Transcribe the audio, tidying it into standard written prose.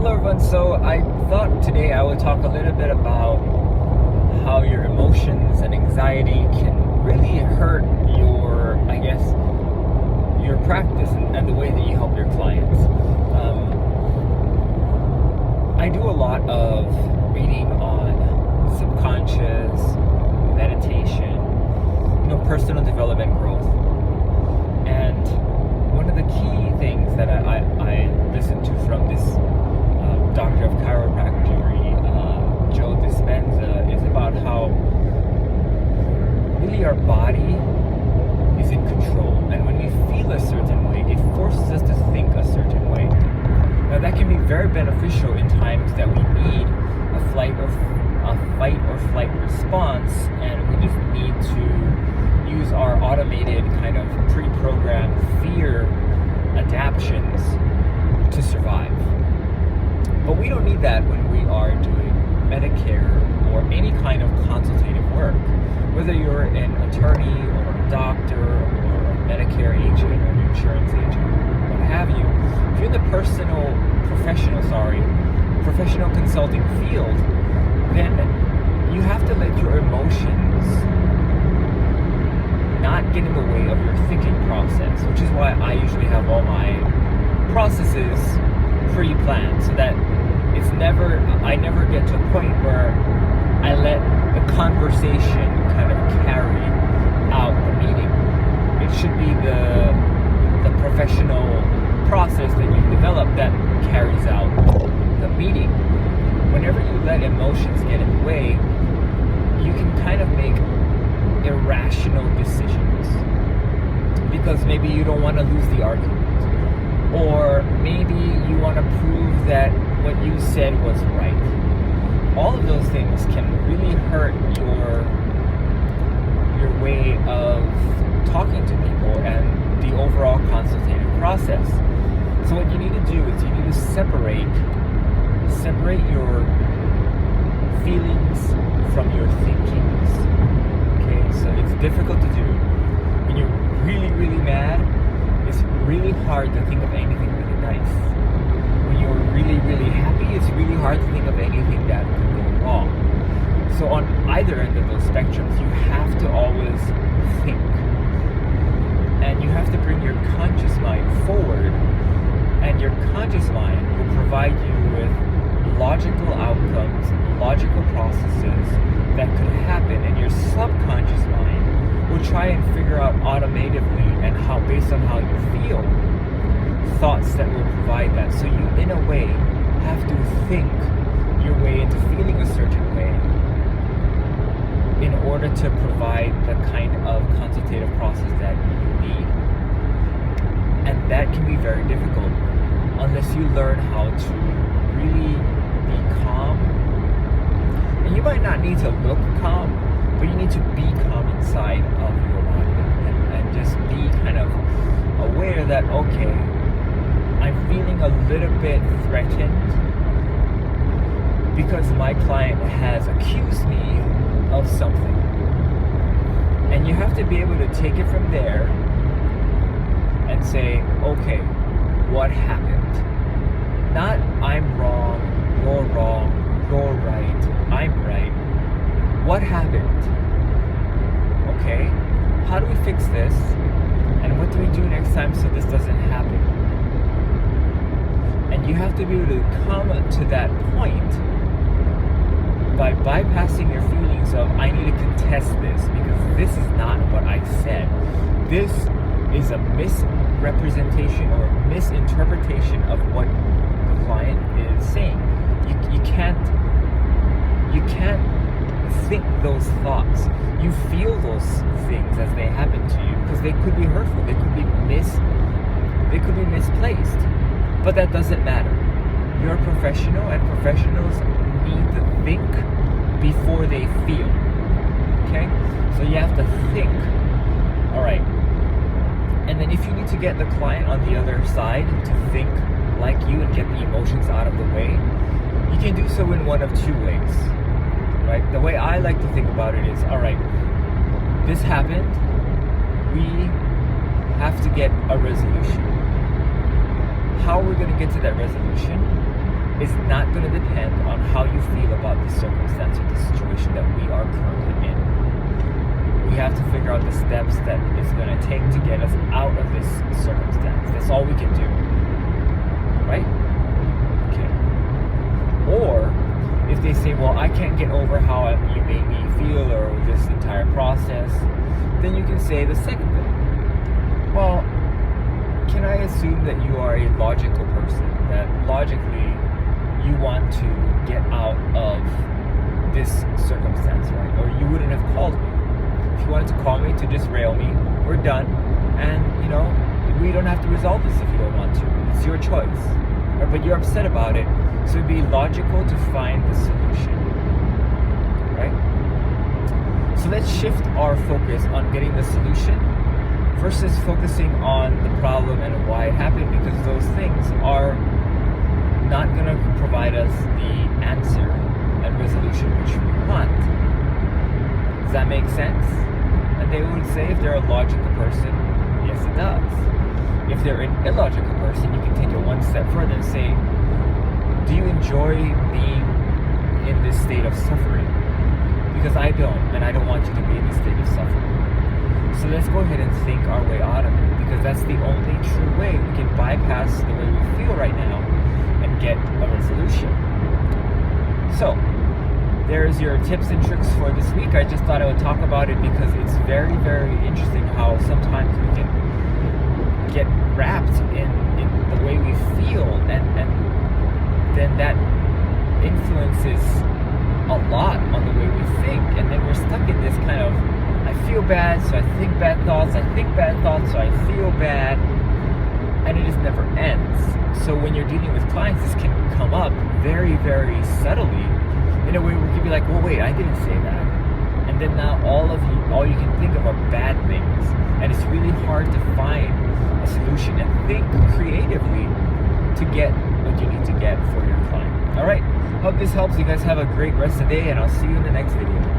Hello everyone, so I thought today I would talk a little bit about how your emotions and anxiety can really hurt your practice and the way that you help your clients. I do a lot of reading on subconscious, meditation, personal development growth. And one of the key things that I listen to from this doctor of chiropractic, Joe Dispenza, is about how really our body is in control, and when we feel a certain way, it forces us to think a certain way. Now that can be very beneficial in times that we need a fight or flight response, and we just need to use our automated kind of pre-programmed fear adaptions to survive. But we don't need that when we are doing Medicare or any kind of consultative work. Whether you're an attorney or a doctor or a Medicare agent or an insurance agent, what have you, if you're in the professional consulting field, then you have to let your emotions not get in the way of your thinking process, which is why I usually have all my processes pre-planned, so that I never get to a point where I let the conversation kind of carry out the meeting. It should be the professional process that you develop that carries out the meeting. Whenever you let emotions get in the way, you can kind of make irrational decisions because maybe you don't want to lose the argument, or maybe you want to prove that what you said was right. All of those things can really hurt your way of talking to people and the overall consultative process. So what you need to do is you need to separate your feelings from your thinkings. Okay, so it's difficult to do. When you're really, really mad, it's really hard to think of anything really nice. When you're really, really happy, it's really hard to think of anything that could go wrong. So on either end of those spectrums, you have to always think. And you have to bring your conscious mind forward, and your conscious mind will provide you with logical outcomes, logical processes that could happen, and your subconscious mind will try and figure out automatively and how, based on how you feel, thoughts that will provide that. So you, in a way, have to think your way into feeling a certain way in order to provide the kind of consultative process that you need. And that can be very difficult unless you learn how to really be calm. And you might not need to look calm, but you need to be calm inside of your body and just be kind of aware that, okay, I'm feeling a little bit threatened because my client has accused me of something. And you have to be able to take it from there and say, okay, what happened? Not I'm wrong, you're right, I'm right. What happened? Okay, how do we fix this? And what do we do next time so this doesn't happen? And you have to be able to come to that point by bypassing your feelings of, I need to contest this because this is not what I said. This is a misrepresentation or misinterpretation of what the client is saying. You can't think those thoughts. You feel those things as they happen to you because they could be hurtful. They could be misplaced. But that doesn't matter. You're a professional, and professionals need to think before they feel. Okay? So you have to think. All right. And then if you need to get the client on the other side to think like you and get the emotions out of the way, you can do so in one of two ways. Right? The way I like to think about it is, all right, this happened. We have to get a resolution. How we're going to get to that resolution is not going to depend on how you feel about the circumstance or the situation that we are currently in. We have to figure out the steps that it's going to take to get us out of this circumstance. That's all we can do. Right? Okay. Or if they say, well, I can't get over how you made me feel or this entire process, then you can say the second thing. Well, can I assume that you are a logical person, that logically you want to get out of this circumstance, right? Or you wouldn't have called me. If you wanted to call me to disrail me, we're done. And, we don't have to resolve this if you don't want to. It's your choice. Right? But you're upset about it, so it'd be logical to find the solution. Right? So let's shift our focus on getting the solution versus focusing on the problem and why it happened, because those things are not going to provide us the answer and resolution which we want. Does that make sense? And they would say, if they're a logical person, yes it does. If they're an illogical person, you can take it one step further and say, do you enjoy being in this state of suffering? Because I don't, and I don't want you to be in this state of suffering. So let's go ahead and think our way out of it, because that's the only true way we can bypass the way we feel right now and get a resolution. So, there's your tips and tricks for this week. I just thought I would talk about it because it's very, very interesting how sometimes we can get wrapped in the way we feel, and then that influences a lot on the way we think, and then we're stuck in this kind of, I feel bad, so I think bad thoughts, I think bad thoughts, so I feel bad, and it just never ends. So when you're dealing with clients, this can come up very, very subtly in a way where you can be like, well, wait, I didn't say that. And then now all you can think of are bad things, and it's really hard to find a solution and think creatively to get what you need to get for your client. All right, hope this helps. You guys have a great rest of the day, and I'll see you in the next video.